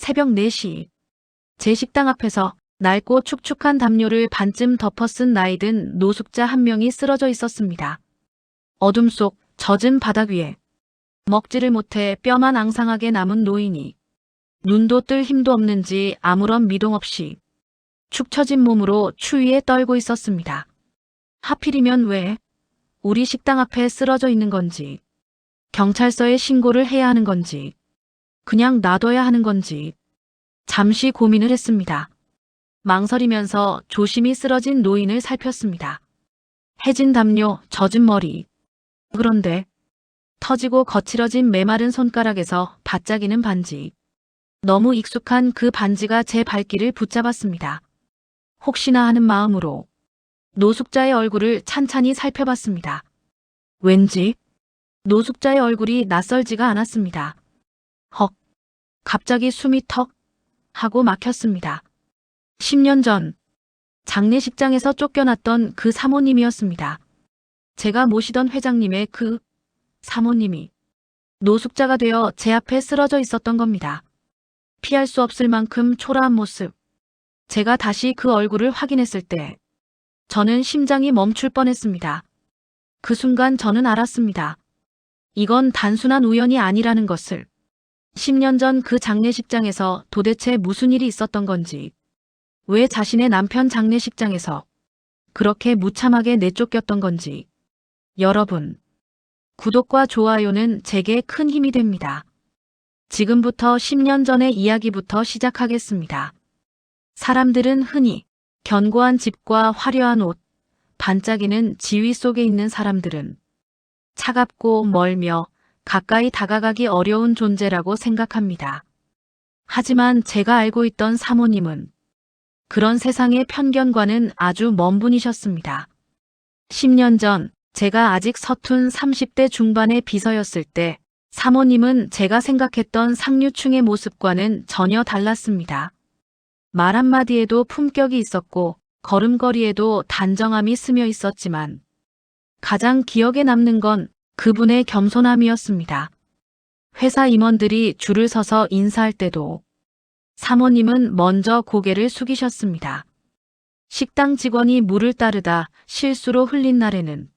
새벽 4시. 제 식당 앞에서 낡고 축축한 담요를 반쯤 덮어 쓴 나이든 노숙자 한 명이 쓰러져 있었습니다. 어둠 속 젖은 바닥 위에 먹지를 못해 뼈만 앙상하게 남은 노인이 눈도 뜰 힘도 없는지 아무런 미동 없이 축 처진 몸으로 추위에 떨고 있었습니다. 하필이면 왜 우리 식당 앞에 쓰러져 있는 건지, 경찰서에 신고를 해야 하는 건지, 그냥 놔둬야 하는 건지 잠시 고민을 했습니다. 망설이면서 조심히 쓰러진 노인을 살폈습니다. 해진 담요, 젖은 머리. 그런데 터지고 거칠어진 메마른 손가락에서 반짝이는 반지. 너무 익숙한 그 반지가 제 발길을 붙잡았습니다. 혹시나 하는 마음으로 노숙자의 얼굴을 찬찬히 살펴봤습니다. 왠지 노숙자의 얼굴이 낯설지가 않았습니다. 헉, 갑자기 숨이 턱 하고 막혔습니다. 10년 전 장례식장에서 쫓겨났던 그 사모님이었습니다. 제가 모시던 회장님의 그 사모님이 노숙자가 되어 제 앞에 쓰러져 있었던 겁니다. 피할 수 없을 만큼 초라한 모습. 제가 다시 그 얼굴을 확인했을 때 저는 심장이 멈출 뻔했습니다. 그 순간 저는 알았습니다. 이건 단순한 우연이 아니라는 것을. 10년 전 그 장례식장에서 도대체 무슨 일이 있었던 건지, 왜 자신의 남편 장례식장에서 그렇게 무참하게 내쫓겼던 건지. 여러분, 구독과 좋아요는 제게 큰 힘이 됩니다. 지금부터 10년 전의 이야기부터 시작하겠습니다. 사람들은 흔히 견고한 집과 화려한 옷, 반짝이는 지위 속에 있는 사람들은 차갑고 멀며 가까이 다가가기 어려운 존재라고 생각합니다. 하지만 제가 알고 있던 사모님은 그런 세상의 편견과는 아주 먼 분이셨습니다. 10년 전 제가 아직 서툰 30대 중반의 비서였을 때 사모님은 제가 생각했던 상류층의 모습과는 전혀 달랐습니다. 말 한마디에도 품격이 있었고 걸음걸이에도 단정함이 스며 있었지만 가장 기억에 남는 건 그분의 겸손함이었습니다. 회사 임원들이 줄을 서서 인사할 때도 사모님은 먼저 고개를 숙이셨습니다. 식당 직원이 물을 따르다 실수로 흘린 날에는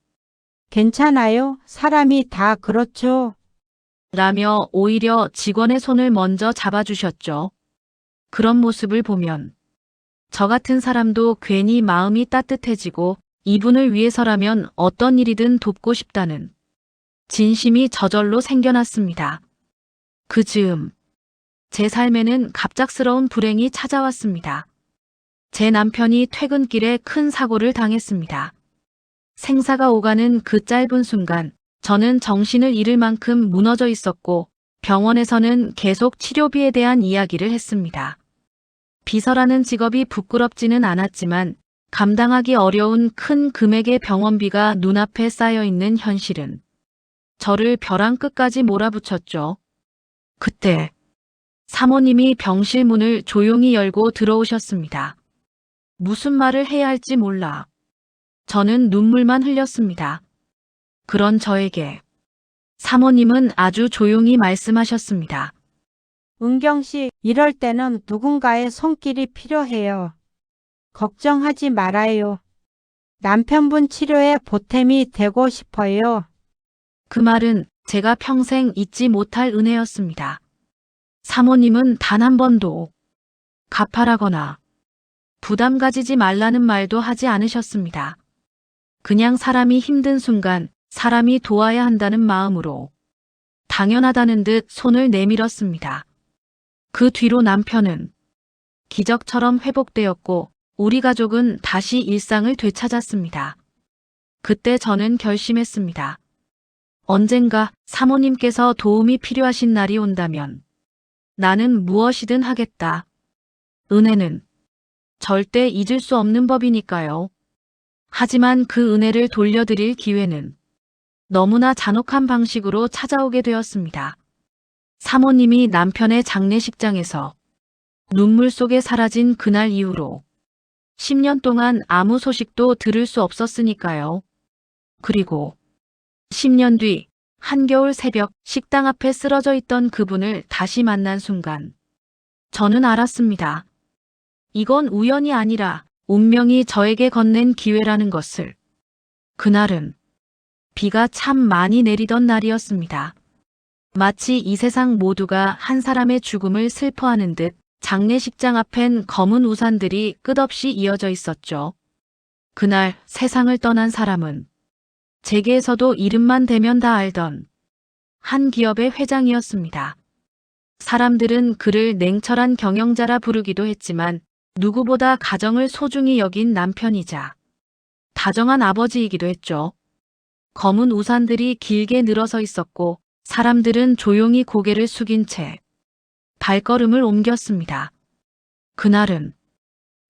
괜찮아요. 사람이 다 그렇죠. 라며 오히려 직원의 손을 먼저 잡아주셨죠. 그런 모습을 보면 저 같은 사람도 괜히 마음이 따뜻해지고 이분을 위해서라면 어떤 일이든 돕고 싶다는 진심이 저절로 생겨났습니다. 그 즈음 제 삶에는 갑작스러운 불행이 찾아왔습니다. 제 남편이 퇴근길에 큰 사고를 당했습니다. 생사가 오가는 그 짧은 순간 저는 정신을 잃을 만큼 무너져 있었고 병원에서는 계속 치료비에 대한 이야기를 했습니다. 비서라는 직업이 부끄럽지는 않았지만 감당하기 어려운 큰 금액의 병원비가 눈앞에 쌓여 있는 현실은 저를 벼랑 끝까지 몰아붙였죠. 그때 사모님이 병실 문을 조용히 열고 들어오셨습니다. 무슨 말을 해야 할지 몰라 저는 눈물만 흘렸습니다. 그런 저에게 사모님은 아주 조용히 말씀하셨습니다. 은경 씨, 이럴 때는 누군가의 손길이 필요해요. 걱정하지 말아요. 남편분 치료에 보탬이 되고 싶어요. 그 말은 제가 평생 잊지 못할 은혜였습니다. 사모님은 단 한 번도 갚아라거나 부담 가지지 말라는 말도 하지 않으셨습니다. 그냥 사람이 힘든 순간 사람이 도와야 한다는 마음으로 당연하다는 듯 손을 내밀었습니다. 그 뒤로 남편은 기적처럼 회복되었고 우리 가족은 다시 일상을 되찾았습니다. 그때 저는 결심했습니다. 언젠가 사모님께서 도움이 필요하신 날이 온다면 나는 무엇이든 하겠다. 은혜는 절대 잊을 수 없는 법이니까요. 하지만 그 은혜를 돌려드릴 기회는 너무나 잔혹한 방식으로 찾아오게 되었습니다. 사모님이 남편의 장례식장에서 눈물 속에 사라진 그날 이후로 10년 동안 아무 소식도 들을 수 없었으니까요. 그리고 10년 뒤 한겨울 새벽 식당 앞에 쓰러져 있던 그분을 다시 만난 순간 저는 알았습니다. 이건 우연이 아니라 운명이 저에게 건넨 기회라는 것을. 그날은 비가 참 많이 내리던 날이었습니다. 마치 이 세상 모두가 한 사람의 죽음을 슬퍼하는 듯 장례식장 앞엔 검은 우산들이 끝없이 이어져 있었죠. 그날 세상을 떠난 사람은 제게에서도 이름만 대면 다 알던 한 기업의 회장이었습니다. 사람들은 그를 냉철한 경영자라 부르기도 했지만 누구보다 가정을 소중히 여긴 남편이자 다정한 아버지이기도 했죠. 검은 우산들이 길게 늘어서 있었고 사람들은 조용히 고개를 숙인 채 발걸음을 옮겼습니다. 그날은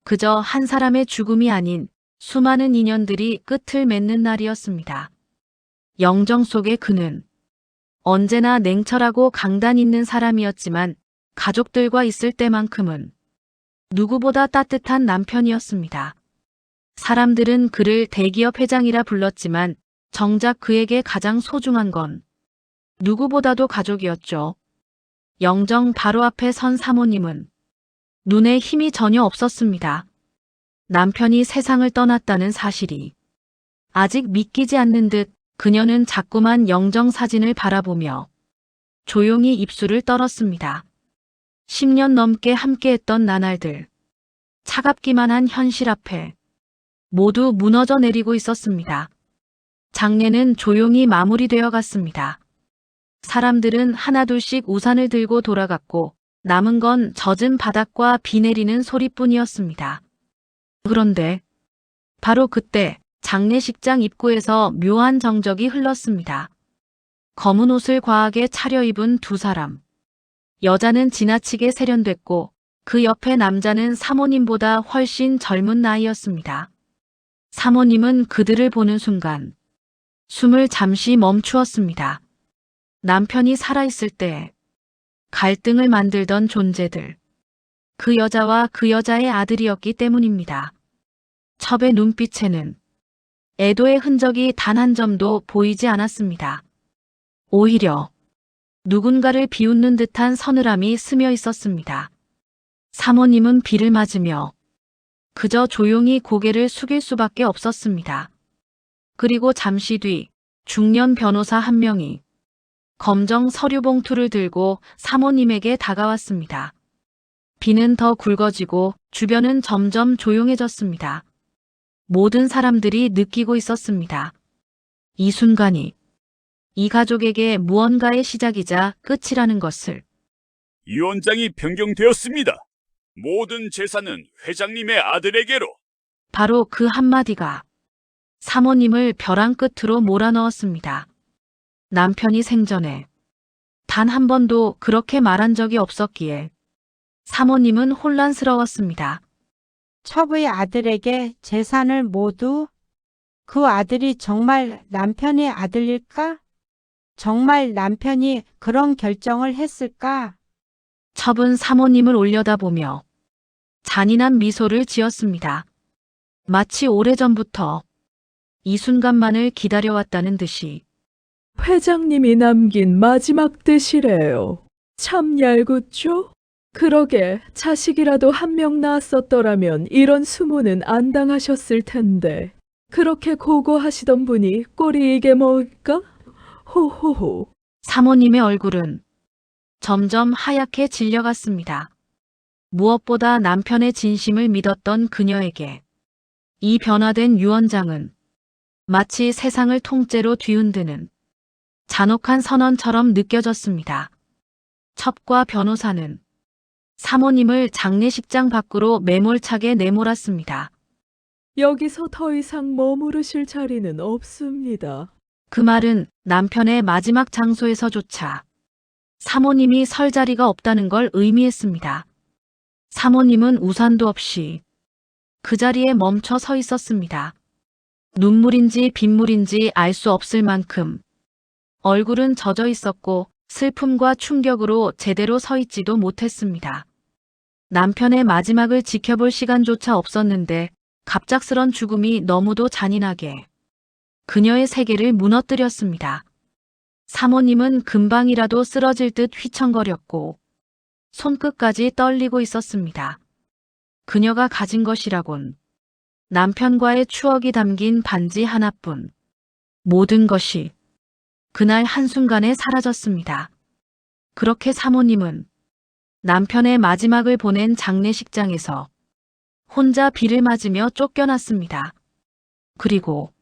그저 한 사람의 죽음이 아닌 수많은 인연들이 끝을 맺는 날이었습니다. 영정 속의 그는 언제나 냉철하고 강단 있는 사람이었지만 가족들과 있을 때만큼은 누구보다 따뜻한 남편이었습니다. 사람들은 그를 대기업 회장이라 불렀지만 정작 그에게 가장 소중한 건 누구보다도 가족이었죠. 영정 바로 앞에 선 사모님은 눈에 힘이 전혀 없었습니다. 남편이 세상을 떠났다는 사실이 아직 믿기지 않는 듯 그녀는 자꾸만 영정 사진을 바라보며 조용히 입술을 떨었습니다. 10년 넘게 함께했던 나날들, 차갑기만 한 현실 앞에 모두 무너져 내리고 있었습니다. 장례는 조용히 마무리되어 갔습니다. 사람들은 하나둘씩 우산을 들고 돌아갔고 남은 건 젖은 바닥과 비 내리는 소리뿐이었습니다. 그런데 바로 그때 장례식장 입구에서 묘한 정적이 흘렀습니다. 검은 옷을 과하게 차려입은 두 사람. 여자는 지나치게 세련됐고 그 옆에 남자는 사모님보다 훨씬 젊은 나이였습니다. 사모님은 그들을 보는 순간 숨을 잠시 멈추었습니다. 남편이 살아있을 때 갈등을 만들던 존재들. 그 여자와 그 여자의 아들이었기 때문입니다. 첩의 눈빛에는 애도의 흔적이 단 한 점도 보이지 않았습니다. 오히려 누군가를 비웃는 듯한 서늘함이 스며 있었습니다. 사모님은 비를 맞으며 그저 조용히 고개를 숙일 수밖에 없었습니다. 그리고 잠시 뒤 중년 변호사 한 명이 검정 서류 봉투를 들고 사모님에게 다가왔습니다. 비는 더 굵어지고 주변은 점점 조용해졌습니다. 모든 사람들이 느끼고 있었습니다. 이 순간이 이 가족에게 무언가의 시작이자 끝이라는 것을. 유언장이 변경되었습니다. 모든 재산은 회장님의 아들에게로. 바로 그 한마디가 사모님을 벼랑 끝으로 몰아넣었습니다. 남편이 생전에 단 한 번도 그렇게 말한 적이 없었기에 사모님은 혼란스러웠습니다. 첩의 아들에게 재산을 모두? 그 아들이 정말 남편의 아들일까? 정말 남편이 그런 결정을 했을까? 첩은 사모님을 올려다보며 잔인한 미소를 지었습니다. 마치 오래전부터 이 순간만을 기다려왔다는 듯이. 회장님이 남긴 마지막 뜻이래요. 참 얄궂죠? 그러게 자식이라도 한 명 낳았었더라면 이런 수모는 안 당하셨을 텐데. 그렇게 고고하시던 분이 꼴이 이게 뭘까? 호호호. 사모님의 얼굴은 점점 하얗게 질려갔습니다. 무엇보다 남편의 진심을 믿었던 그녀에게 이 변화된 유언장은 마치 세상을 통째로 뒤흔드는 잔혹한 선언처럼 느껴졌습니다. 첩과 변호사는 사모님을 장례식장 밖으로 매몰차게 내몰았습니다. 여기서 더 이상 머무르실 자리는 없습니다. 그 말은 남편의 마지막 장소에서조차 사모님이 설 자리가 없다는 걸 의미했습니다. 사모님은 우산도 없이 그 자리에 멈춰 서 있었습니다. 눈물인지 빗물인지 알 수 없을 만큼 얼굴은 젖어 있었고 슬픔과 충격으로 제대로 서 있지도 못했습니다. 남편의 마지막을 지켜볼 시간조차 없었는데 갑작스런 죽음이 너무도 잔인하게 그녀의 세계를 무너뜨렸습니다. 사모님은 금방이라도 쓰러질 듯 휘청거렸고 손끝까지 떨리고 있었습니다. 그녀가 가진 것이라곤 남편과의 추억이 담긴 반지 하나뿐. 모든 것이 그날 한순간에 사라졌습니다. 그렇게 사모님은 남편의 마지막을 보낸 장례식장에서 혼자 비를 맞으며 쫓겨났습니다. 그리고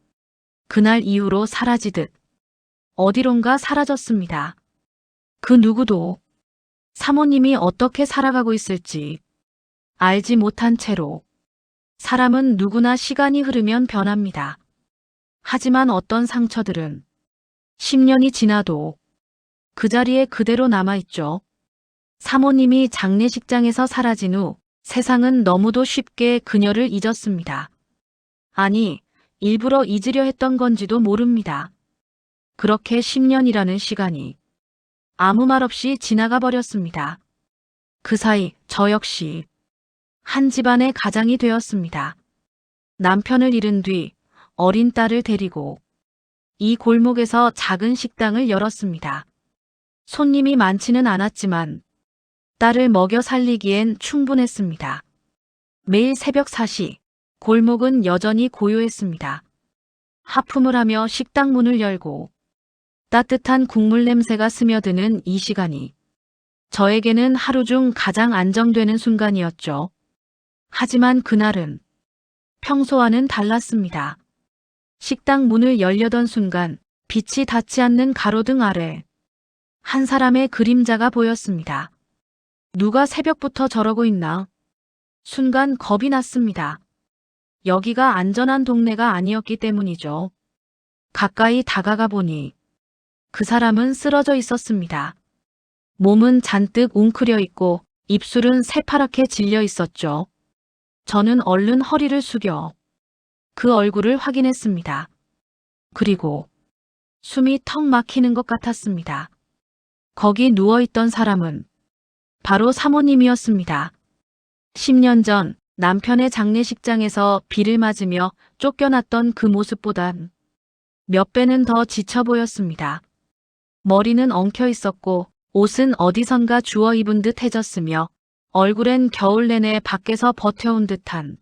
그날 이후로 사라지듯 어디론가 사라졌습니다. 그 누구도 사모님이 어떻게 살아가고 있을지 알지 못한 채로 사람은 누구나 시간이 흐르면 변합니다. 하지만 어떤 상처들은 10년이 지나도 그 자리에 그대로 남아있죠. 사모님이 장례식장에서 사라진 후 세상은 너무도 쉽게 그녀를 잊었습니다. 아니, 일부러 잊으려 했던 건지도 모릅니다. 그렇게 10년이라는 시간이 아무 말 없이 지나가 버렸습니다. 그 사이 저 역시 한 집안의 가장이 되었습니다. 남편을 잃은 뒤 어린 딸을 데리고 이 골목에서 작은 식당을 열었습니다. 손님이 많지는 않았지만 딸을 먹여 살리기엔 충분했습니다. 매일 새벽 4시 골목은 여전히 고요했습니다. 하품을 하며 식당 문을 열고 따뜻한 국물 냄새가 스며드는 이 시간이 저에게는 하루 중 가장 안정되는 순간이었죠. 하지만 그날은 평소와는 달랐습니다. 식당 문을 열려던 순간 빛이 닿지 않는 가로등 아래 한 사람의 그림자가 보였습니다. 누가 새벽부터 저러고 있나? 순간 겁이 났습니다. 여기가 안전한 동네가 아니었기 때문이죠. 가까이 다가가 보니 그 사람은 쓰러져 있었습니다. 몸은 잔뜩 웅크려 있고 입술은 새파랗게 질려 있었죠. 저는 얼른 허리를 숙여 그 얼굴을 확인했습니다. 그리고 숨이 턱 막히는 것 같았습니다. 거기 누워있던 사람은 바로 사모님이었습니다. 10년 전 남편의 장례식장에서 비를 맞으며 쫓겨났던 그 모습보단 몇 배는 더 지쳐 보였습니다. 머리는 엉켜 있었고 옷은 어디선가 주워 입은 듯 해졌으며 얼굴엔 겨울 내내 밖에서 버텨온 듯한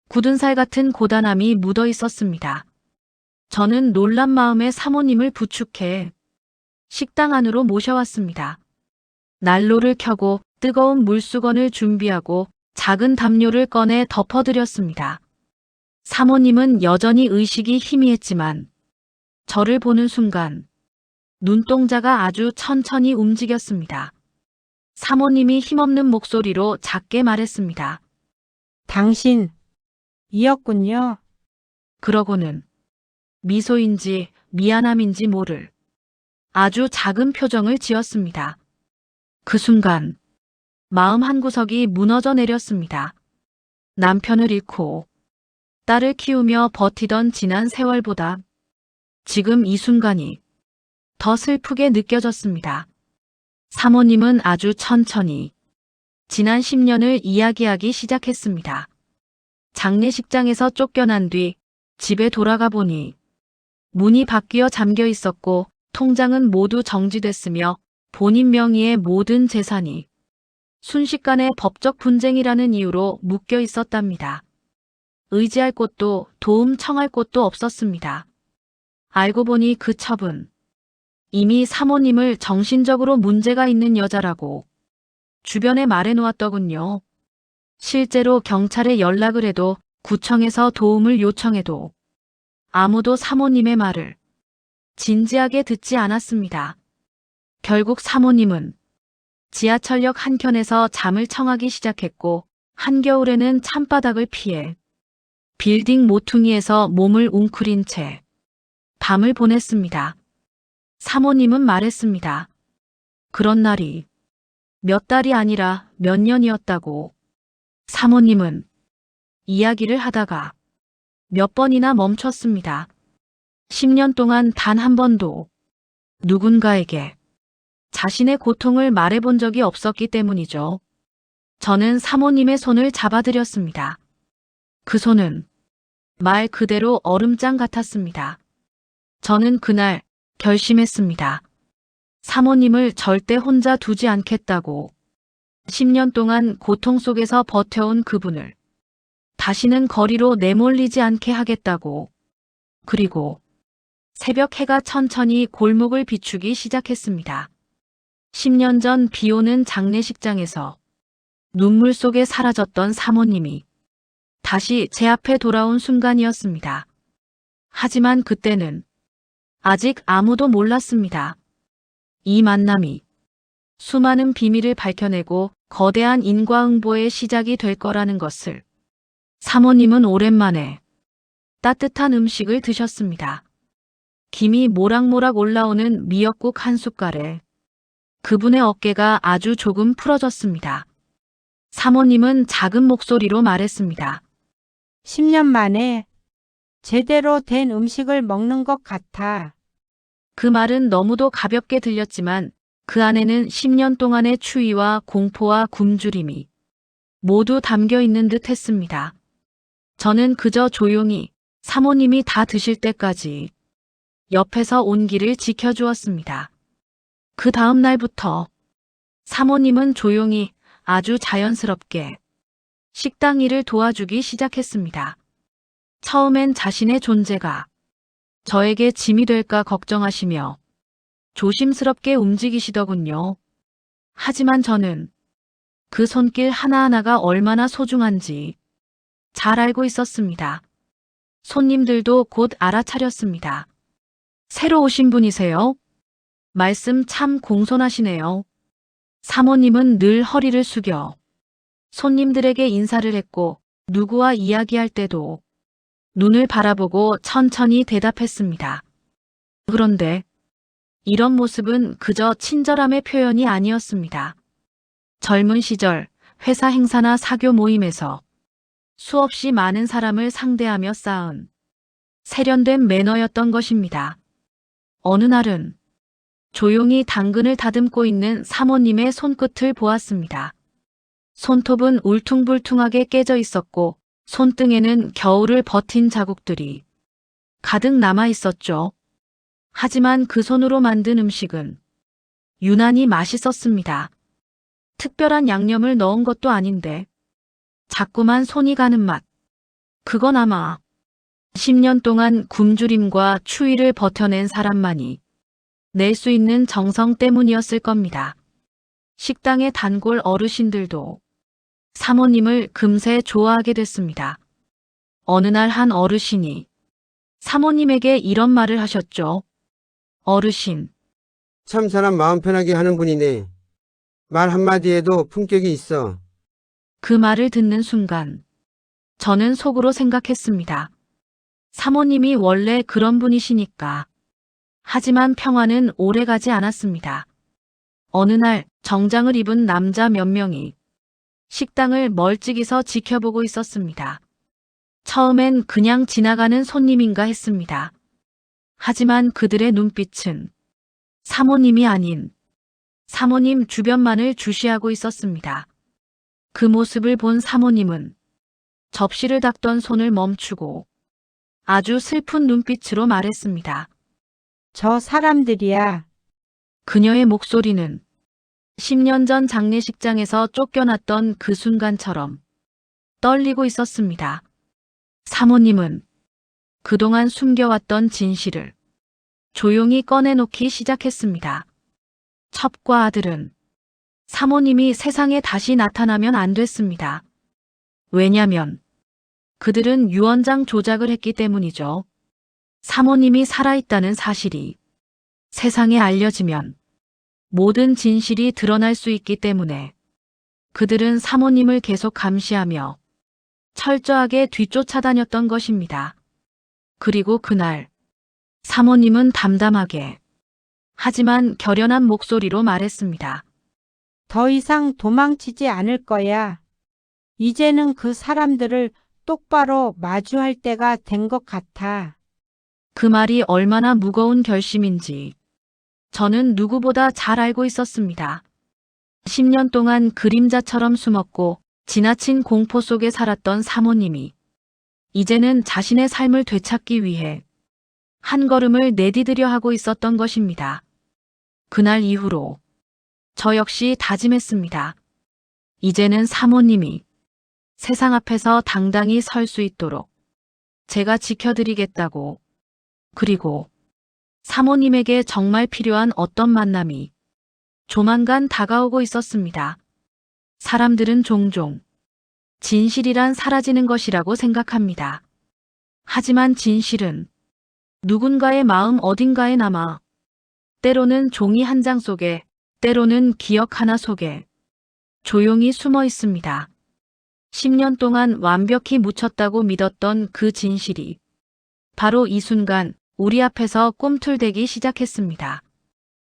굳은 살 같은 고단함이 묻어 있었습니다. 저는 놀란 마음에 사모님을 부축해 식당 안으로 모셔왔습니다. 난로를 켜고 뜨거운 물수건을 준비하고 작은 담요를 꺼내 덮어드렸습니다. 사모님은 여전히 의식이 희미했지만 저를 보는 순간 눈동자가 아주 천천히 움직였습니다. 사모님이 힘없는 목소리로 작게 말했습니다. 당신이었군요. 그러고는 미소인지 미안함인지 모를 아주 작은 표정을 지었습니다. 그 순간 마음 한구석이 무너져 내렸습니다. 남편을 잃고 딸을 키우며 버티던 지난 세월보다 지금 이 순간이 더 슬프게 느껴졌습니다. 사모님은 아주 천천히 지난 10년을 이야기하기 시작했습니다. 장례식장에서 쫓겨난 뒤 집에 돌아가 보니 문이 바뀌어 잠겨 있었고 통장은 모두 정지됐으며 본인 명의의 모든 재산이 순식간에 법적 분쟁이라는 이유로 묶여 있었답니다. 의지할 곳도 도움 청할 곳도 없었습니다. 알고 보니 그 첩은 이미 사모님을 정신적으로 문제가 있는 여자라고 주변에 말해놓았더군요. 실제로 경찰에 연락을 해도 구청에서 도움을 요청해도 아무도 사모님의 말을 진지하게 듣지 않았습니다. 결국 사모님은 지하철역 한켠에서 잠을 청하기 시작했고 한겨울에는 찬바닥을 피해 빌딩 모퉁이에서 몸을 웅크린 채 밤을 보냈습니다. 사모님은 말했습니다. 그런 날이 몇 달이 아니라 몇 년이었다고. 사모님은 이야기를 하다가 몇 번이나 멈췄습니다. 10년 동안 단 한 번도 누군가에게 자신의 고통을 말해본 적이 없었기 때문이죠. 저는 사모님의 손을 잡아드렸습니다. 그 손은 말 그대로 얼음장 같았습니다. 저는 그날 결심했습니다. 사모님을 절대 혼자 두지 않겠다고. 10년 동안 고통 속에서 버텨온 그분을 다시는 거리로 내몰리지 않게 하겠다고. 그리고 새벽 해가 천천히 골목을 비추기 시작했습니다. 10년 전 비 오는 장례식장에서 눈물 속에 사라졌던 사모님이 다시 제 앞에 돌아온 순간이었습니다. 하지만 그때는 아직 아무도 몰랐습니다. 이 만남이 수많은 비밀을 밝혀내고 거대한 인과응보의 시작이 될 거라는 것을. 사모님은 오랜만에 따뜻한 음식을 드셨습니다. 김이 모락모락 올라오는 미역국 한 숟갈에 그분의 어깨가 아주 조금 풀어졌습니다. 사모님은 작은 목소리로 말했습니다. 10년 만에 제대로 된 음식을 먹는 것 같아. 그 말은 너무도 가볍게 들렸지만 그 안에는 10년 동안의 추위와 공포와 굶주림이 모두 담겨 있는 듯 했습니다. 저는 그저 조용히 사모님이 다 드실 때까지 옆에서 온기를 지켜주었습니다. 그 다음 날부터 사모님은 조용히 아주 자연스럽게 식당 일을 도와주기 시작했습니다. 처음엔 자신의 존재가 저에게 짐이 될까 걱정하시며 조심스럽게 움직이시더군요. 하지만 저는 그 손길 하나하나가 얼마나 소중한지 잘 알고 있었습니다. 손님들도 곧 알아차렸습니다. 새로 오신 분이세요? 말씀 참 공손하시네요. 사모님은 늘 허리를 숙여 손님들에게 인사를 했고 누구와 이야기할 때도 눈을 바라보고 천천히 대답했습니다. 그런데 이런 모습은 그저 친절함의 표현이 아니었습니다. 젊은 시절 회사 행사나 사교 모임에서 수없이 많은 사람을 상대하며 쌓은 세련된 매너였던 것입니다. 어느 날은 조용히 당근을 다듬고 있는 사모님의 손끝을 보았습니다. 손톱은 울퉁불퉁하게 깨져 있었고 손등에는 겨울을 버틴 자국들이 가득 남아 있었죠. 하지만 그 손으로 만든 음식은 유난히 맛있었습니다. 특별한 양념을 넣은 것도 아닌데 자꾸만 손이 가는 맛. 그건 아마 10년 동안 굶주림과 추위를 버텨낸 사람만이 낼 수 있는 정성 때문이었을 겁니다. 식당의 단골 어르신들도 사모님을 금세 좋아하게 됐습니다. 어느 날 한 어르신이 사모님에게 이런 말을 하셨죠. 어르신, 참 사람 마음 편하게 하는 분이네. 말 한마디에도 품격이 있어. 그 말을 듣는 순간 저는 속으로 생각했습니다. 사모님이 원래 그런 분이시니까. 하지만 평화는 오래가지 않았습니다. 어느 날 정장을 입은 남자 몇 명이 식당을 멀찍이서 지켜보고 있었습니다. 처음엔 그냥 지나가는 손님인가 했습니다. 하지만 그들의 눈빛은 사모님이 아닌 사모님 주변만을 주시하고 있었습니다. 그 모습을 본 사모님은 접시를 닦던 손을 멈추고 아주 슬픈 눈빛으로 말했습니다. 저 사람들이야. 그녀의 목소리는 10년 전 장례식장에서 쫓겨났던 그 순간처럼 떨리고 있었습니다. 사모님은 그동안 숨겨왔던 진실을 조용히 꺼내놓기 시작했습니다. 첩과 아들은 사모님이 세상에 다시 나타나면 안 됐습니다. 왜냐면 그들은 유언장 조작을 했기 때문이죠. 사모님이 살아있다는 사실이 세상에 알려지면 모든 진실이 드러날 수 있기 때문에 그들은 사모님을 계속 감시하며 철저하게 뒤쫓아다녔던 것입니다. 그리고 그날 사모님은 담담하게 하지만 결연한 목소리로 말했습니다. 더 이상 도망치지 않을 거야. 이제는 그 사람들을 똑바로 마주할 때가 된 것 같아. 그 말이 얼마나 무거운 결심인지 저는 누구보다 잘 알고 있었습니다. 10년 동안 그림자처럼 숨었고 지나친 공포 속에 살았던 사모님이 이제는 자신의 삶을 되찾기 위해 한 걸음을 내디디려 하고 있었던 것입니다. 그날 이후로 저 역시 다짐했습니다. 이제는 사모님이 세상 앞에서 당당히 설 수 있도록 제가 지켜드리겠다고. 그리고 사모님에게 정말 필요한 어떤 만남이 조만간 다가오고 있었습니다. 사람들은 종종 진실이란 사라지는 것이라고 생각합니다. 하지만 진실은 누군가의 마음 어딘가에 남아 때로는 종이 한 장 속에, 때로는 기억 하나 속에 조용히 숨어 있습니다. 10년 동안 완벽히 묻혔다고 믿었던 그 진실이 바로 이 순간 우리 앞에서 꿈틀대기 시작했습니다.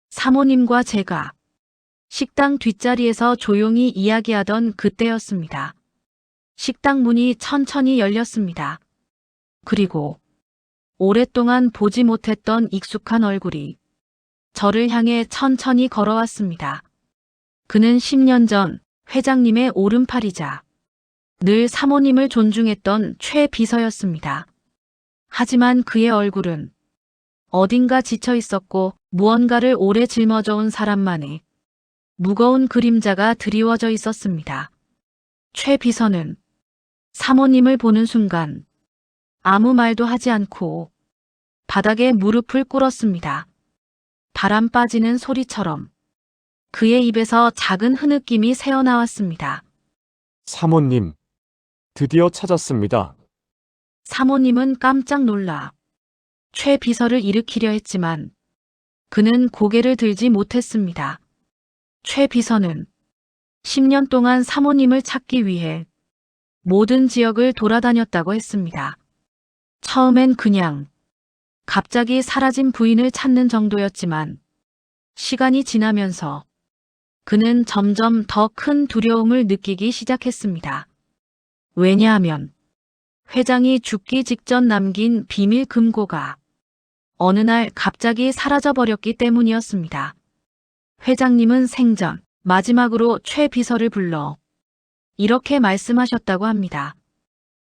사모님과 제가 식당 뒷자리에서 조용히 이야기하던 그때였습니다. 식당 문이 천천히 열렸습니다. 그리고 오랫동안 보지 못했던 익숙한 얼굴이 저를 향해 천천히 걸어왔습니다. 그는 10년 전 회장님의 오른팔이자 늘 사모님을 존중했던 최 비서였습니다. 하지만 그의 얼굴은 어딘가 지쳐 있었고 무언가를 오래 짊어져온 사람만의 무거운 그림자가 드리워져 있었습니다. 최 비서는 사모님을 보는 순간 아무 말도 하지 않고 바닥에 무릎을 꿇었습니다. 바람 빠지는 소리처럼 그의 입에서 작은 흐느낌이 새어나왔습니다. 사모님, 드디어 찾았습니다. 사모님은 깜짝 놀라 최 비서를 일으키려 했지만 그는 고개를 들지 못했습니다. 최 비서는 10년 동안 사모님을 찾기 위해 모든 지역을 돌아다녔다고 했습니다. 처음엔 그냥 갑자기 사라진 부인을 찾는 정도였지만 시간이 지나면서 그는 점점 더 큰 두려움을 느끼기 시작했습니다. 왜냐하면 회장이 죽기 직전 남긴 비밀 금고가 어느 날 갑자기 사라져버렸기 때문이었습니다. 회장님은 생전 마지막으로 최 비서를 불러 이렇게 말씀하셨다고 합니다.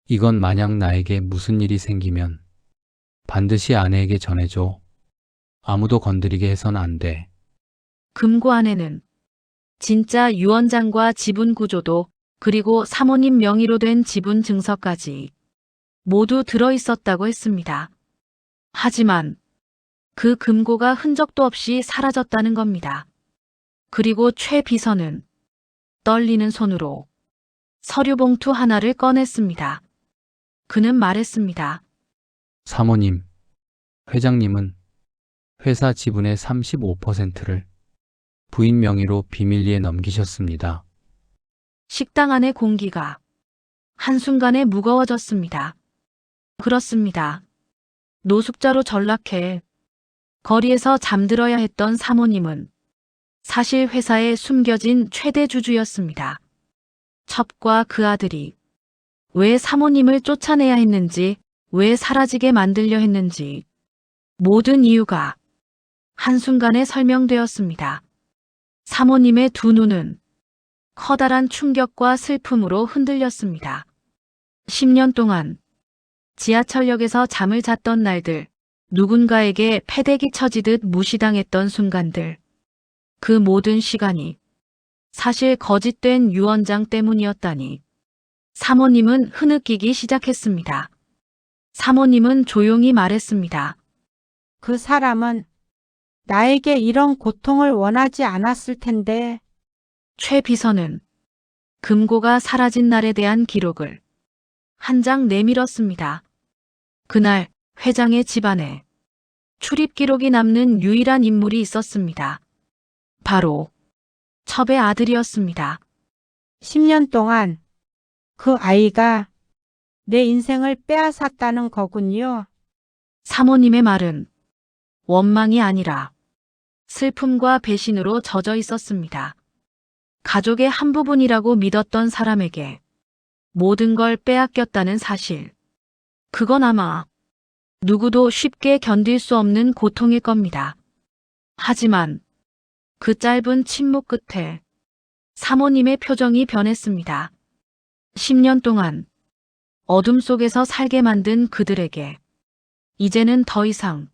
이건 만약 나에게 무슨 일이 생기면 반드시 아내에게 전해줘. 아무도 건드리게 해선 안 돼. 금고 안에는 진짜 유언장과 지분 구조도 그리고 사모님 명의로 된 지분 증서까지 모두 들어있었다고 했습니다. 하지만 그 금고가 흔적도 없이 사라졌다는 겁니다. 그리고 최 비서는 떨리는 손으로 서류 봉투 하나를 꺼냈습니다. 그는 말했습니다. 사모님, 회장님은 회사 지분의 35%를 부인 명의로 비밀리에 넘기셨습니다. 식당 안의 공기가 한순간에 무거워졌습니다. 그렇습니다. 노숙자로 전락해 거리에서 잠들어야 했던 사모님은 사실 회사에 숨겨진 최대 주주였습니다. 첩과 그 아들이 왜 사모님을 쫓아내야 했는지, 왜 사라지게 만들려 했는지 모든 이유가 한순간에 설명되었습니다. 사모님의 두 눈은 커다란 충격과 슬픔으로 흔들렸습니다. 10년 동안 지하철역에서 잠을 잤던 날들, 누군가에게 패대기 쳐지듯 무시당했던 순간들, 그 모든 시간이 사실 거짓된 유언장 때문이었다니. 사모님은 흐느끼기 시작했습니다. 사모님은 조용히 말했습니다. 그 사람은 나에게 이런 고통을 원하지 않았을 텐데. 최 비서는 금고가 사라진 날에 대한 기록을 한 장 내밀었습니다. 그날 회장의 집안에 출입 기록이 남는 유일한 인물이 있었습니다. 바로 첩의 아들이었습니다. 10년 동안 그 아이가 내 인생을 빼앗았다는 거군요. 사모님의 말은 원망이 아니라 슬픔과 배신으로 젖어 있었습니다. 가족의 한 부분이라고 믿었던 사람에게 모든 걸 빼앗겼다는 사실. 그건 아마 누구도 쉽게 견딜 수 없는 고통일 겁니다. 하지만 그 짧은 침묵 끝에 사모님의 표정이 변했습니다. 10년 동안 어둠 속에서 살게 만든 그들에게 이제는 더 이상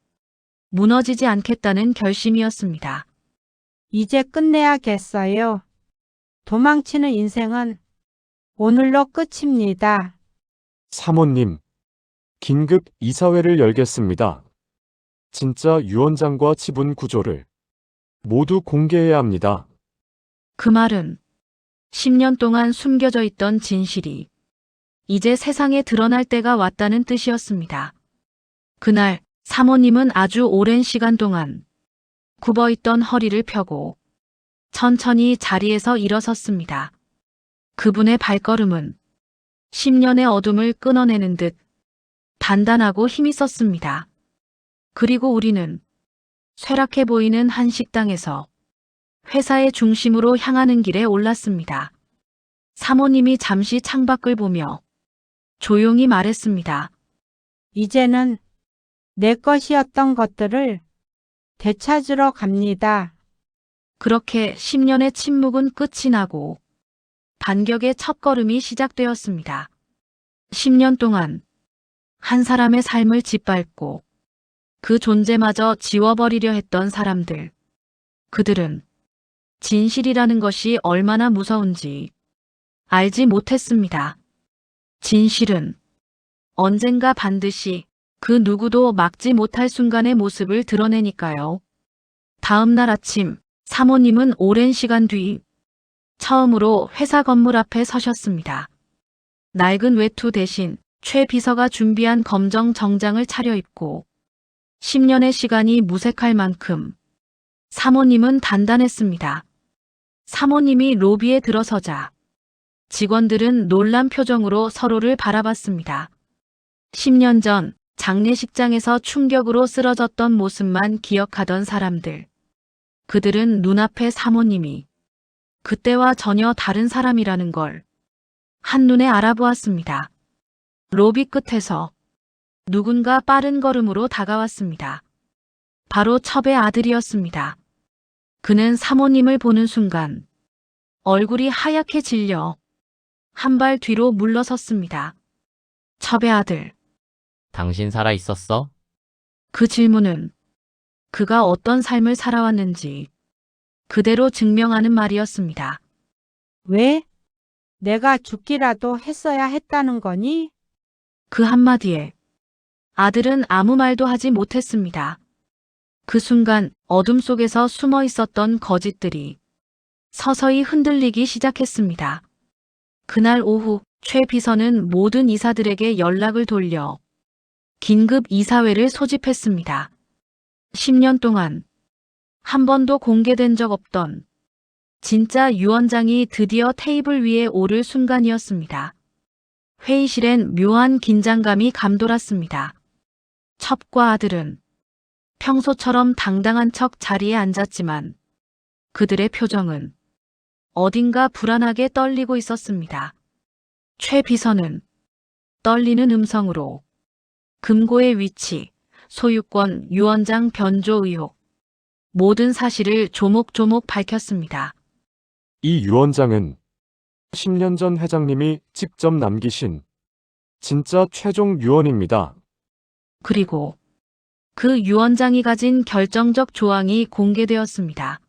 무너지지 않겠다는 결심이었습니다. 이제 끝내야겠어요. 도망치는 인생은 오늘로 끝입니다. 사모님, 긴급 이사회를 열겠습니다. 진짜 유언장과 지분 구조를 모두 공개해야 합니다. 그 말은 10년 동안 숨겨져 있던 진실이 이제 세상에 드러날 때가 왔다는 뜻이었습니다. 그날 사모님은 아주 오랜 시간 동안 굽어있던 허리를 펴고 천천히 자리에서 일어섰습니다. 그분의 발걸음은 10년의 어둠을 끊어내는 듯 단단하고 힘있었습니다. 그리고 우리는 쇠락해 보이는 한 식당에서 회사의 중심으로 향하는 길에 올랐습니다. 사모님이 잠시 창밖을 보며 조용히 말했습니다. 이제는 내 것이었던 것들을 되찾으러 갑니다. 그렇게 10년의 침묵은 끝이 나고 반격의 첫걸음이 시작되었습니다. 10년 동안 한 사람의 삶을 짓밟고 그 존재마저 지워버리려 했던 사람들. 그들은 진실이라는 것이 얼마나 무서운지 알지 못했습니다. 진실은 언젠가 반드시 그 누구도 막지 못할 순간의 모습을 드러내니까요. 다음 날 아침, 사모님은 오랜 시간 뒤 처음으로 회사 건물 앞에 서셨습니다. 낡은 외투 대신 최 비서가 준비한 검정 정장을 차려입고 10년의 시간이 무색할 만큼 사모님은 단단했습니다. 사모님이 로비에 들어서자 직원들은 놀란 표정으로 서로를 바라봤습니다. 10년 전 장례식장에서 충격으로 쓰러졌던 모습만 기억하던 사람들. 그들은 눈앞의 사모님이 그때와 전혀 다른 사람이라는 걸 한눈에 알아보았습니다. 로비 끝에서 누군가 빠른 걸음으로 다가왔습니다. 바로 첩의 아들이었습니다. 그는 사모님을 보는 순간 얼굴이 하얗게 질려 한 발 뒤로 물러섰습니다. 첩의 아들. 당신 살아 있었어? 그 질문은 그가 어떤 삶을 살아왔는지 그대로 증명하는 말이었습니다. 왜? 내가 죽기라도 했어야 했다는 거니? 그 한마디에 아들은 아무 말도 하지 못했습니다. 그 순간 어둠 속에서 숨어 있었던 거짓들이 서서히 흔들리기 시작했습니다. 그날 오후 최 비서는 모든 이사들에게 연락을 돌려 긴급 이사회를 소집했습니다. 10년 동안 한 번도 공개된 적 없던 진짜 유언장이 드디어 테이블 위에 오를 순간이었습니다. 회의실엔 묘한 긴장감이 감돌았습니다. 첩과 아들은 평소처럼 당당한 척 자리에 앉았지만 그들의 표정은 어딘가 불안하게 떨리고 있었습니다. 최 비서는 떨리는 음성으로 금고의 위치, 소유권, 유언장 변조 의혹, 모든 사실을 조목조목 밝혔습니다. 이 유언장은 10년 전 회장님이 직접 남기신 진짜 최종 유언입니다. 그리고 그 유언장이 가진 결정적 조항이 공개되었습니다.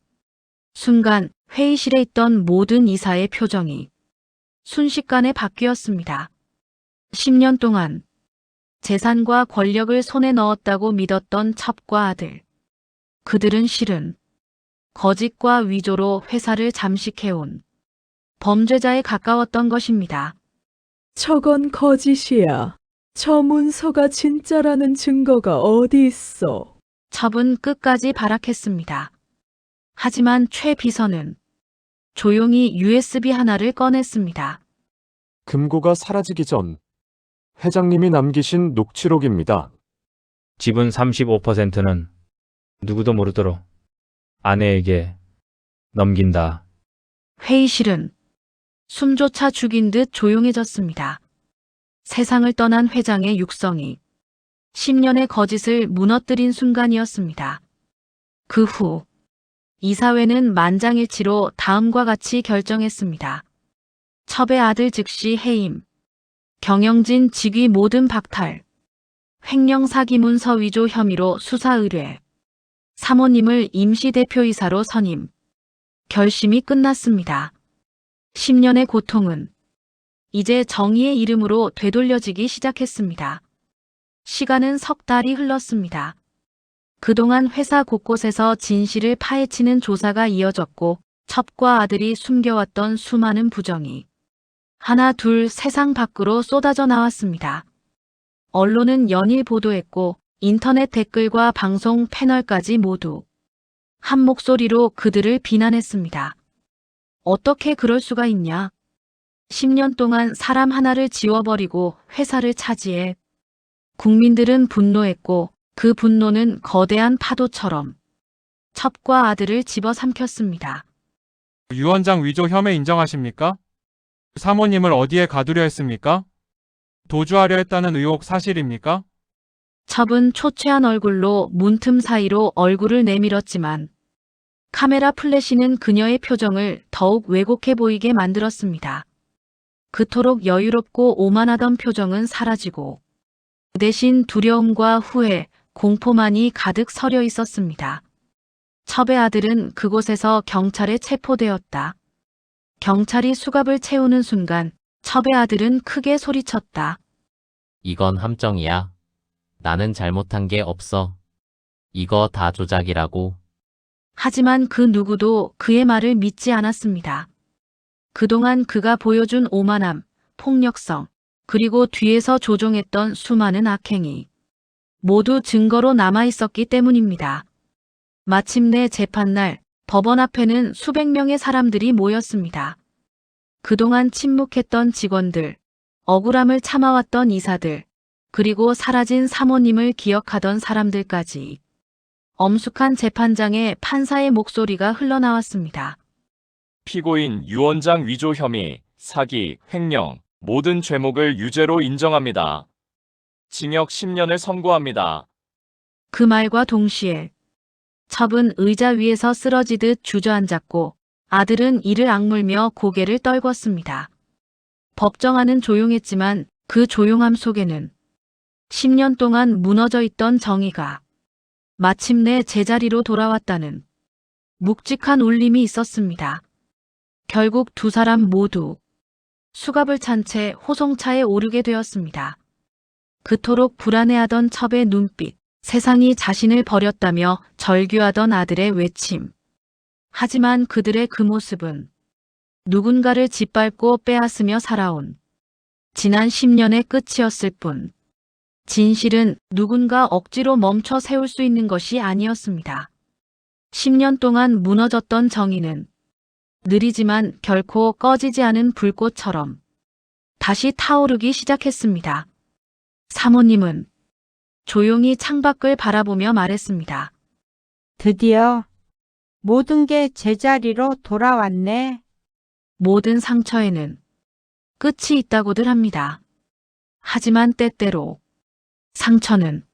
순간 회의실에 있던 모든 이사의 표정이 순식간에 바뀌었습니다. 10년 동안 재산과 권력을 손에 넣었다고 믿었던 첩과 아들. 그들은 실은 거짓과 위조로 회사를 잠식해온 범죄자에 가까웠던 것입니다. 저건 거짓이야. 저 문서가 진짜라는 증거가 어디 있어? 첩은 끝까지 발악했습니다. 하지만 최 비서는 조용히 USB 하나를 꺼냈습니다. 금고가 사라지기 전 회장님이 남기신 녹취록입니다. 지분 35%는 누구도 모르도록 아내에게 넘긴다. 회의실은 숨조차 죽인 듯 조용해졌습니다. 세상을 떠난 회장의 육성이 10년의 거짓을 무너뜨린 순간이었습니다. 그 후 이사회는 만장일치로 다음과 같이 결정했습니다. 첩의 아들 즉시 해임, 경영진 직위 모든 박탈, 횡령 사기 문서 위조 혐의로 수사 의뢰, 사모님을 임시 대표이사로 선임. 결심이 끝났습니다. 10년의 고통은 이제 정의의 이름으로 되돌려지기 시작했습니다. 시간은 석 달이 흘렀습니다. 그동안 회사 곳곳에서 진실을 파헤치는 조사가 이어졌고 첩과 아들이 숨겨왔던 수많은 부정이 하나 둘 세상 밖으로 쏟아져 나왔습니다. 언론은 연일 보도했고 인터넷 댓글과 방송 패널까지 모두 한 목소리로 그들을 비난했습니다. 어떻게 그럴 수가 있냐? 10년 동안 사람 하나를 지워버리고 회사를 차지해 국민들은 분노했고 그 분노는 거대한 파도처럼 첩과 아들을 집어삼켰습니다. 유 원장 위조 혐의 인정하십니까? 사모님을 어디에 가두려 했습니까? 도주하려 했다는 의혹 사실입니까? 첩은 초췌한 얼굴로 문틈 사이로 얼굴을 내밀었지만 카메라 플래시는 그녀의 표정을 더욱 왜곡해 보이게 만들었습니다. 그토록 여유롭고 오만하던 표정은 사라지고 그 대신 두려움과 후회, 공포만이 가득 서려 있었습니다. 첩의 아들은 그곳에서 경찰에 체포되었다. 경찰이 수갑을 채우는 순간 첩의 아들은 크게 소리쳤다. 이건 함정이야. 나는 잘못한 게 없어. 이거 다 조작이라고. 하지만 그 누구도 그의 말을 믿지 않았습니다. 그동안 그가 보여준 오만함, 폭력성, 그리고 뒤에서 조종했던 수많은 악행이 모두 증거로 남아있었기 때문입니다. 마침내 재판날 법원 앞에는 수백 명의 사람들이 모였습니다. 그동안 침묵했던 직원들, 억울함을 참아왔던 이사들, 그리고 사라진 사모님을 기억하던 사람들까지 엄숙한 재판장에 판사의 목소리가 흘러나왔습니다. 피고인 유 원장 위조 혐의, 사기, 횡령, 모든 죄목을 유죄로 인정합니다. 징역 10년을 선고합니다. 그 말과 동시에 첩은 의자 위에서 쓰러지듯 주저앉았고 아들은 이를 악물며 고개를 떨궜습니다. 법정안은 조용했지만 그 조용함 속에는 10년 동안 무너져 있던 정의가 마침내 제자리로 돌아왔다는 묵직한 울림이 있었습니다. 결국 두 사람 모두 수갑을 찬 채 호송차에 오르게 되었습니다. 그토록 불안해하던 첩의 눈빛, 세상이 자신을 버렸다며 절규하던 아들의 외침. 하지만 그들의 그 모습은 누군가를 짓밟고 빼앗으며 살아온 지난 10년의 끝이었을 뿐, 진실은 누군가 억지로 멈춰 세울 수 있는 것이 아니었습니다. 10년 동안 무너졌던 정의는 느리지만 결코 꺼지지 않은 불꽃처럼 다시 타오르기 시작했습니다. 사모님은 조용히 창밖을 바라보며 말했습니다. 드디어 모든 게 제자리로 돌아왔네. 모든 상처에는 끝이 있다고들 합니다. 하지만 때때로 상처는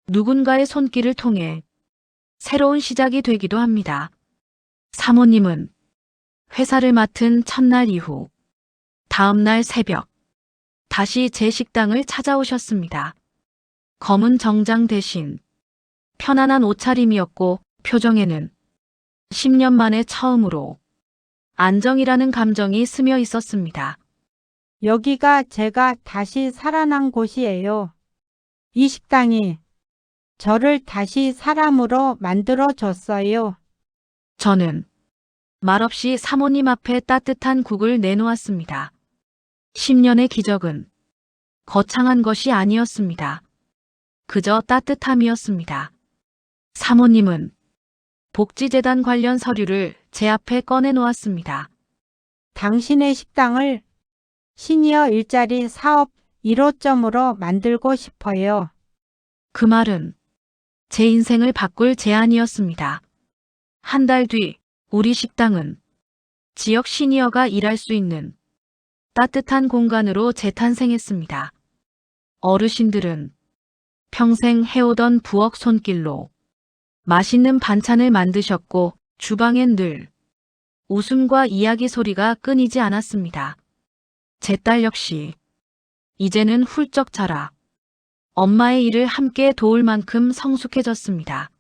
누군가의 손길을 통해 새로운 시작이 되기도 합니다. 사모님은 회사를 맡은 첫날 이후 다음 날 새벽 다시 제 식당을 찾아오셨습니다. 검은 정장 대신 편안한 옷차림이었고 표정에는 10년 만에 처음으로 안정이라는 감정이 스며 있었습니다. 여기가 제가 다시 살아난 곳이에요. 이 식당이 저를 다시 사람으로 만들어줬어요. 저는 말없이 사모님 앞에 따뜻한 국을 내놓았습니다. 10년의 기적은 거창한 것이 아니었습니다. 그저 따뜻함이었습니다. 사모님은 복지재단 관련 서류를 제 앞에 꺼내놓았습니다. 당신의 식당을 시니어 일자리 사업 1호점으로 만들고 싶어요. 그 말은 제 인생을 바꿀 제안이었습니다. 한 달 뒤 우리 식당은 지역 시니어가 일할 수 있는 따뜻한 공간으로 재탄생했습니다. 어르신들은 평생 해오던 부엌 손길로 맛있는 반찬을 만드셨고 주방엔 늘 웃음과 이야기 소리가 끊이지 않았습니다. 제 딸 역시 이제는 훌쩍 자라 엄마의 일을 함께 도울 만큼 성숙해졌습니다.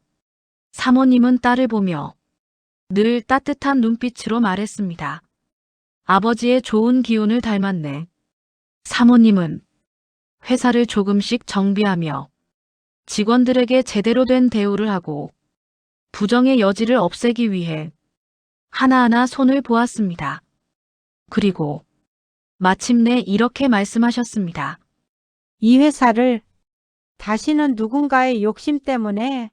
사모님은 딸을 보며 늘 따뜻한 눈빛으로 말했습니다. 아버지의 좋은 기운을 닮았네. 사모님은 회사를 조금씩 정비하며 직원들에게 제대로 된 대우를 하고 부정의 여지를 없애기 위해 하나하나 손을 보았습니다. 그리고 마침내 이렇게 말씀하셨습니다. 이 회사를 다시는 누군가의 욕심 때문에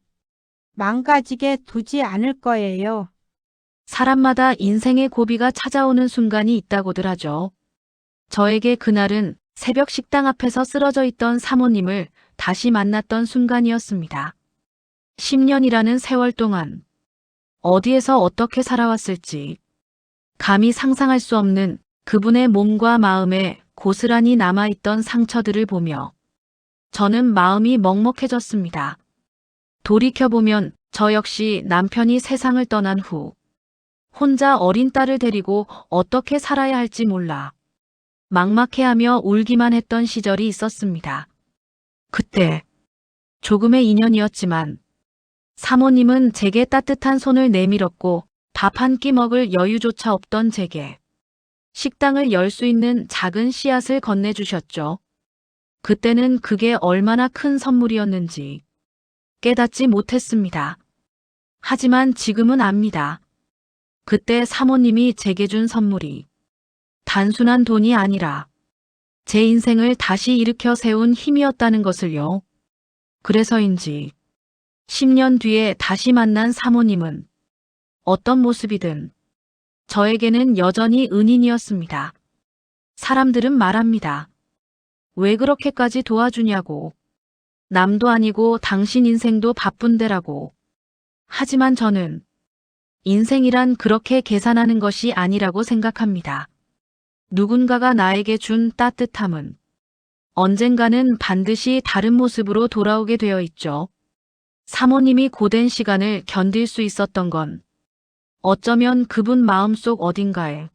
망가지게 두지 않을 거예요. 사람마다 인생의 고비가 찾아오는 순간이 있다고들 하죠. 저에게 그날은 새벽 식당 앞에서 쓰러져 있던 사모님을 다시 만났던 순간이었습니다. 10년이라는 세월 동안 어디에서 어떻게 살아왔을지 감히 상상할 수 없는 그분의 몸과 마음에 고스란히 남아있던 상처들을 보며 저는 마음이 먹먹해졌습니다. 돌이켜보면 저 역시 남편이 세상을 떠난 후 혼자 어린 딸을 데리고 어떻게 살아야 할지 몰라 막막해하며 울기만 했던 시절이 있었습니다. 그때 조금의 인연이었지만 사모님은 제게 따뜻한 손을 내밀었고 밥 한 끼 먹을 여유조차 없던 제게 식당을 열 수 있는 작은 씨앗을 건네주셨죠. 그때는 그게 얼마나 큰 선물이었는지 깨닫지 못했습니다. 하지만 지금은 압니다. 그때 사모님이 제게 준 선물이 단순한 돈이 아니라 제 인생을 다시 일으켜 세운 힘이었다는 것을요. 그래서인지 10년 뒤에 다시 만난 사모님은 어떤 모습이든 저에게는 여전히 은인이었습니다. 사람들은 말합니다. 왜 그렇게까지 도와주냐고. 남도 아니고 당신 인생도 바쁜데라고. 하지만 저는 인생이란 그렇게 계산하는 것이 아니라고 생각합니다. 누군가가 나에게 준 따뜻함은 언젠가는 반드시 다른 모습으로 돌아오게 되어 있죠. 사모님이 고된 시간을 견딜 수 있었던 건 어쩌면 그분 마음속 어딘가에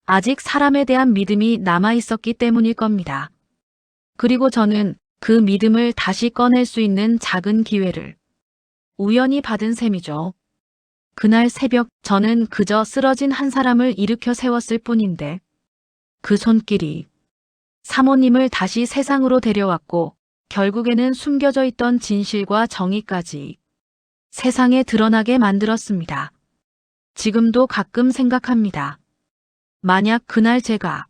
아직 사람에 대한 믿음이 남아 있었기 때문일 겁니다. 그리고 저는 그 믿음을 다시 꺼낼 수 있는 작은 기회를 우연히 받은 셈이죠. 그날 새벽 저는 그저 쓰러진 한 사람을 일으켜 세웠을 뿐인데 그 손길이 사모님을 다시 세상으로 데려왔고 결국에는 숨겨져 있던 진실과 정의까지 세상에 드러나게 만들었습니다. 지금도 가끔 생각합니다. 만약 그날 제가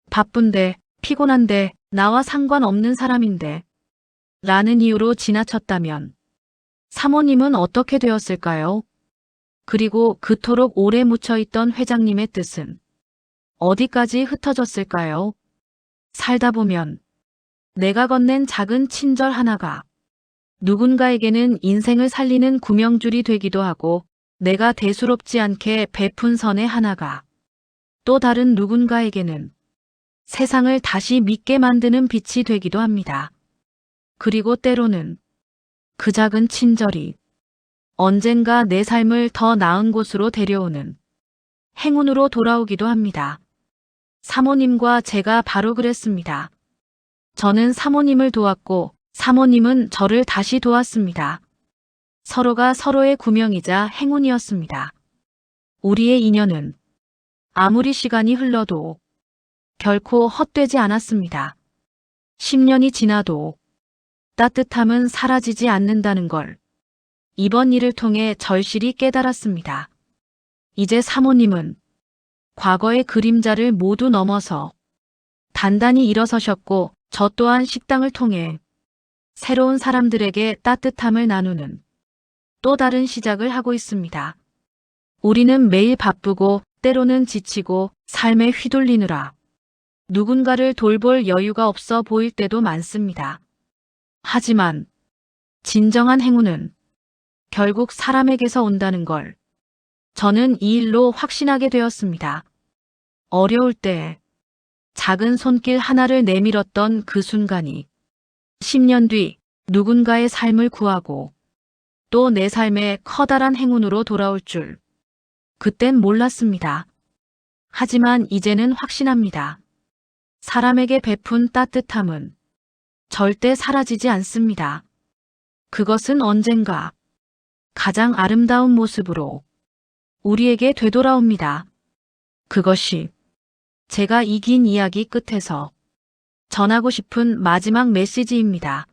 바쁜데 피곤한데 나와 상관없는 사람인데 라는 이유로 지나쳤다면 사모님은 어떻게 되었을까요? 그리고 그토록 오래 묻혀있던 회장님의 뜻은 어디까지 흩어졌을까요? 살다 보면 내가 건넨 작은 친절 하나가 누군가에게는 인생을 살리는 구명줄이 되기도 하고 내가 대수롭지 않게 베푼 선의 하나가 또 다른 누군가에게는 세상을 다시 믿게 만드는 빛이 되기도 합니다. 그리고 때로는 그 작은 친절이 언젠가 내 삶을 더 나은 곳으로 데려오는 행운으로 돌아오기도 합니다. 사모님과 제가 바로 그랬습니다. 저는 사모님을 도왔고 사모님은 저를 다시 도왔습니다. 서로가 서로의 구명이자 행운이었습니다. 우리의 인연은 아무리 시간이 흘러도 결코 헛되지 않았습니다. 10년이 지나도 따뜻함은 사라지지 않는다는 걸 이번 일을 통해 절실히 깨달았습니다. 이제 사모님은 과거의 그림자를 모두 넘어서 단단히 일어서셨고 저 또한 식당을 통해 새로운 사람들에게 따뜻함을 나누는 또 다른 시작을 하고 있습니다. 우리는 매일 바쁘고 때로는 지치고 삶에 휘둘리느라 누군가를 돌볼 여유가 없어 보일 때도 많습니다. 하지만 진정한 행운은 결국 사람에게서 온다는 걸 저는 이 일로 확신하게 되었습니다. 어려울 때 작은 손길 하나를 내밀었던 그 순간이 10년 뒤 누군가의 삶을 구하고 또 내 삶에 커다란 행운으로 돌아올 줄 그땐 몰랐습니다. 하지만 이제는 확신합니다. 사람에게 베푼 따뜻함은 절대 사라지지 않습니다. 그것은 언젠가 가장 아름다운 모습으로 우리에게 되돌아옵니다. 그것이 제가 이 긴 이야기 끝에서 전하고 싶은 마지막 메시지입니다.